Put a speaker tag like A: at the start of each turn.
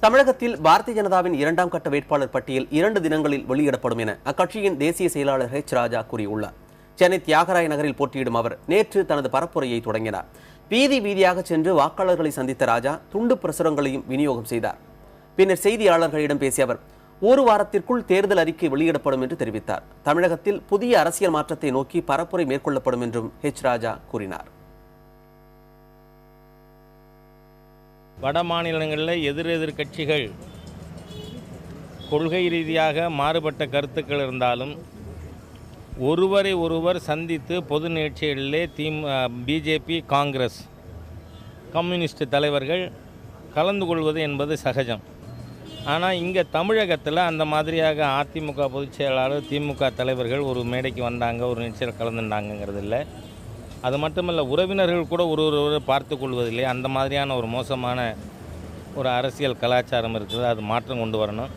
A: தமிழகத்தில் பாரதிய ஜனதாவின் 2ஆம் கட்ட வேட்பாளர் பட்டியல் 2 தினங்களில் வெளியிடப்படும் என அக்கட்சியின் தேசிய செயலாளர் ராஜா கூறியுள்ளார். சென்னை தியாகராய நகரில் போட்டியிடும் அவர் நேற்று தனது பரப்புரையை தொடங்கினார். வீதி வீதியாக சென்று வாக்காளர்களை சந்தித்த ராஜா துண்டு பிரசுரங்களையும் விநியோகம் செய்தார். பின்னர் செய்தியாளர்களிடம் பேசிய அவர் 1 வாரத்திற்குள் தேர்தல் அறிக்கை வெளியிடப்படும் என்று தெரிவித்தார். தமிழகத்தில் புதிய அரசியல் மாற்றத்தை நோக்கி பரப்புரை மேற்கொள்ளப்படும் என்றும் ராஜா கூறினார்.
B: வட மாநிலங்களில் எதிர் கட்சிகள் கொள்கை ரீதியாக மாறுபட்ட கருத்துக்கள் இருந்தாலும் ஒருவரை ஒருவர் சந்தித்து பொது நிகழ்ச்சிகளிலே பிஜேபி, காங்கிரஸ், கம்யூனிஸ்ட் தலைவர்கள் கலந்து கொள்வது என்பது சகஜம். ஆனால் இங்கே தமிழகத்தில் அந்த மாதிரியாக அதிமுக பொதுச் செயலாளர், திமுக தலைவர்கள் ஒரு மேடைக்கு வந்தாங்க, ஒரு நிகழ்ச்சியில் கலந்துட்டாங்கிறது இல்லை. அது மட்டுமல்ல, உறவினர்கள் கூட ஒருவரை பார்த்து கொள்வதில்லை. அந்த மாதிரியான ஒரு மோசமான ஒரு அரசியல் கலாச்சாரம் இருக்குது. அது மாற்றம் கொண்டு வரணும்.